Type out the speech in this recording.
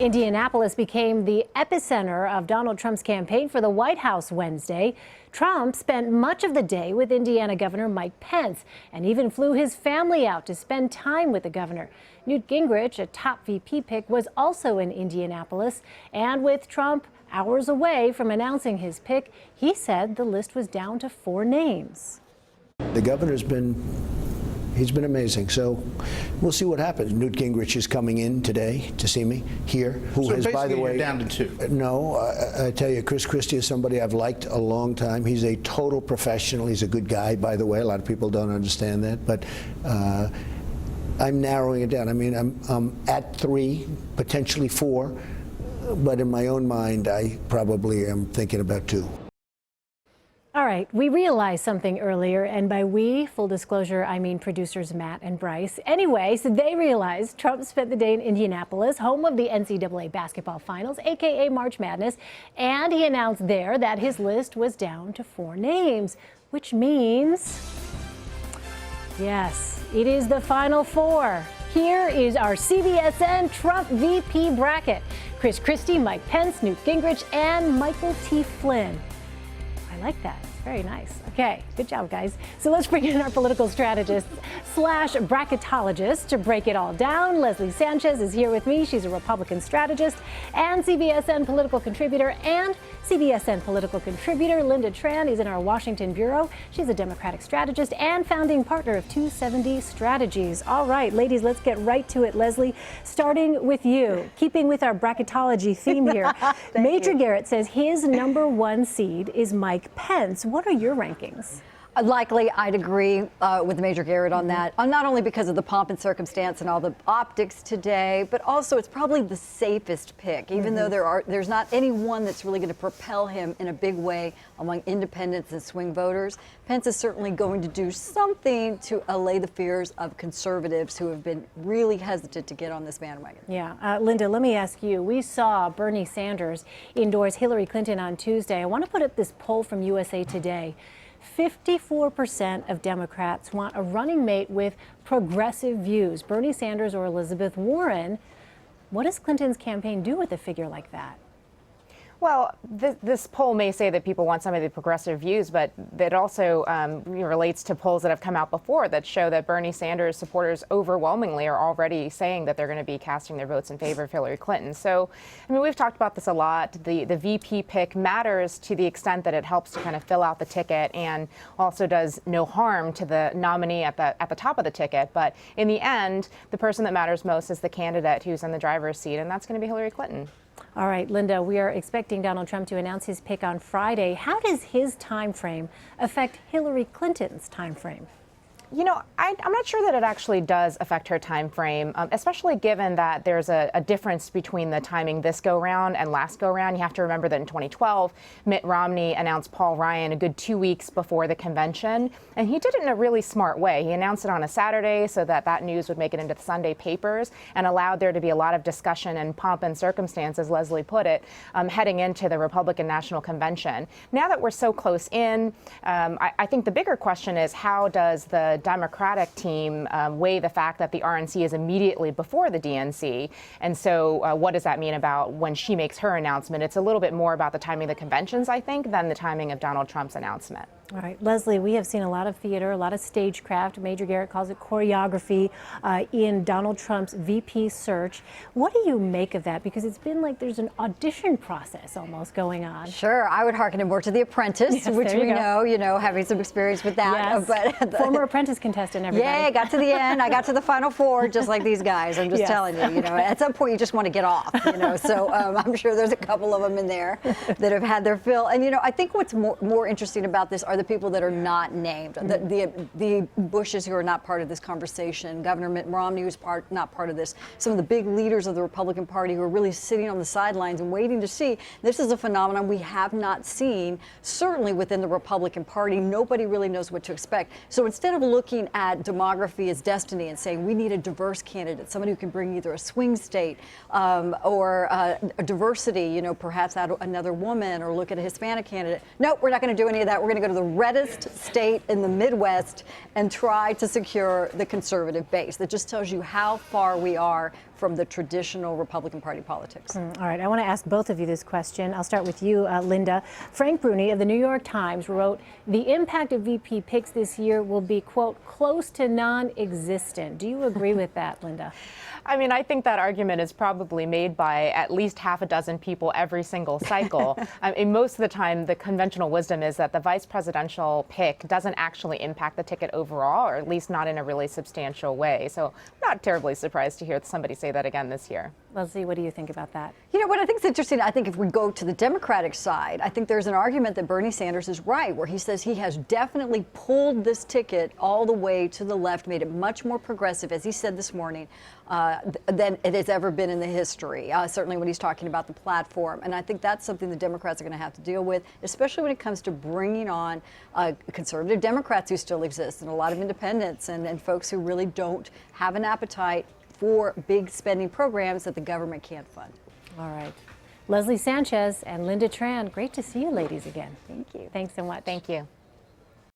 Indianapolis became the epicenter of Donald Trump's campaign for the White House Wednesday. Trump spent much of the day with Indiana Governor Mike Pence and even flew his family out to spend time with the governor. Newt Gingrich, a top VP pick, was also in Indianapolis. And with Trump hours away from announcing his pick, he said the list was down to 4 names. The governor's he's been amazing. So we'll see what happens. Newt Gingrich is coming in today to see me here. Who so has, by the way, you're down to 2. No, I tell you, Chris Christie is somebody I've liked a long time. He's a total professional. He's a good guy, by the way. A lot of people don't understand that, but I'm narrowing it down. I mean, I'm at 3, potentially 4, but in my own mind, I probably am thinking about 2. All right, we realized something earlier, and by we, full disclosure, I mean producers Matt and Bryce. Anyway, so they realized Trump spent the day in Indianapolis, home of the NCAA basketball finals, aka March Madness, and he announced there that his list was down to 4 names, which means, yes, it is the final 4. Here is our CBSN Trump VP bracket. Chris Christie, Mike Pence, Newt Gingrich, and Michael T. Flynn. I like that. It's very nice. Okay, good job, guys. So let's bring in our political strategist / bracketologist to break it all down. Leslie Sanchez is here with me. She's a Republican strategist and CBSN political contributor. And CBSN political contributor Lynda Tran is in our Washington bureau. She's a Democratic strategist and founding partner of 270 Strategies. All right, ladies, let's get right to it. Leslie, starting with you, keeping with our bracketology theme here. Major Garrett says his #1 seed is Mike Pence. What are your rankings? Likely, I'd agree with Major Garrett on that, not only because of the pomp and circumstance and all the optics today, but also it's probably the safest pick, even though there's not any one that's really going to propel him in a big way among independents and swing voters. Pence is certainly going to do something to allay the fears of conservatives who have been really hesitant to get on this bandwagon. Yeah. Lynda, let me ask you. We saw Bernie Sanders endorse Hillary Clinton on Tuesday. I want to put up this poll from USA Today. 54% of Democrats want a running mate with progressive views, Bernie Sanders or Elizabeth Warren. What does Clinton's campaign do with a figure like that? Well, this poll may say that people want some of the progressive views, but it also relates to polls that have come out before that show that Bernie Sanders supporters overwhelmingly are already saying that they're going to be casting their votes in favor of Hillary Clinton. So, I mean, we've talked about this a lot. The VP pick matters to the extent that it helps to kind of fill out the ticket and also does no harm to the nominee at the top of the ticket. But in the end, the person that matters most is the candidate who's in the driver's seat, and that's going to be Hillary Clinton. All right, Lynda, we are expecting Donald Trump to announce his pick on Friday. How does his time frame affect Hillary Clinton's time frame? You know, I'm not sure that it actually does affect her time frame, especially given that there's a difference between the timing this go-round and last go-round. You have to remember that in 2012, Mitt Romney announced Paul Ryan a good 2 weeks before the convention, and he did it in a really smart way. He announced it on a Saturday so that news would make it into the Sunday papers and allowed there to be a lot of discussion and pomp and circumstance, as Leslie put it, heading into the Republican National Convention. Now that we're so close in, I think the bigger question is, how does the Democratic team weigh the fact that the RNC is immediately before the DNC? And so what does that mean about when she makes her announcement? It's a little bit more about the timing of the conventions, I think, than the timing of Donald Trump's announcement. All right, Leslie, we have seen a lot of theater, a lot of stagecraft. Major Garrett calls it choreography in Donald Trump's VP search. What do you make of that? Because it's been like there's an audition process almost going on. Sure, I would hearken it more to The Apprentice, yes, which we know, having some experience with that. Yes. But former Apprentice contestant, everybody. Yeah, I got to the end. I got to the final 4, just like these guys. I'm just telling you, at some point you just want to get off, So I'm sure there's a couple of them in there that have had their fill. And, I think what's more interesting about this are the people that are not named, the Bushes who are not part of this conversation, Governor Mitt Romney who's not part of this, some of the big leaders of the Republican Party who are really sitting on the sidelines and waiting to see. This is a phenomenon we have not seen, certainly within the Republican Party. Nobody really knows what to expect. So instead of looking at demography as destiny and saying we need a diverse candidate, somebody who can bring either a swing state or a diversity, perhaps add another woman or look at a Hispanic candidate. Nope, we're not going to do any of that. We're going to go to the reddest state in the Midwest and try to secure the conservative base. That just tells you how far we are from the traditional Republican Party politics. All right, I want to ask both of you this question. I'll start with you, Lynda. Frank Bruni of the New York Times wrote, the impact of VP picks this year will be, quote, close to non-existent. Do you agree with that, Lynda? I mean, I think that argument is probably made by at least half a dozen people every single cycle. Most of the time, the conventional wisdom is that the vice presidential pick doesn't actually impact the ticket overall, or at least not in a really substantial way. So I'm not terribly surprised to hear somebody say that again this year. Leslie, what do you think about that? You know, what I think is interesting, I think if we go to the Democratic side, I think there's an argument that Bernie Sanders is right, where he says he has definitely pulled this ticket all the way to the left, made it much more progressive, as he said this morning, than it has ever been in the history, certainly when he's talking about the platform. And I think that's something the Democrats are going to have to deal with, especially when it comes to bringing on conservative Democrats who still exist, and a lot of independents and folks who really don't have an appetite for big spending programs that the government can't fund. All right. Leslie Sanchez and Lynda Tran, great to see you ladies again. Thank you. Thanks so much. Thank you.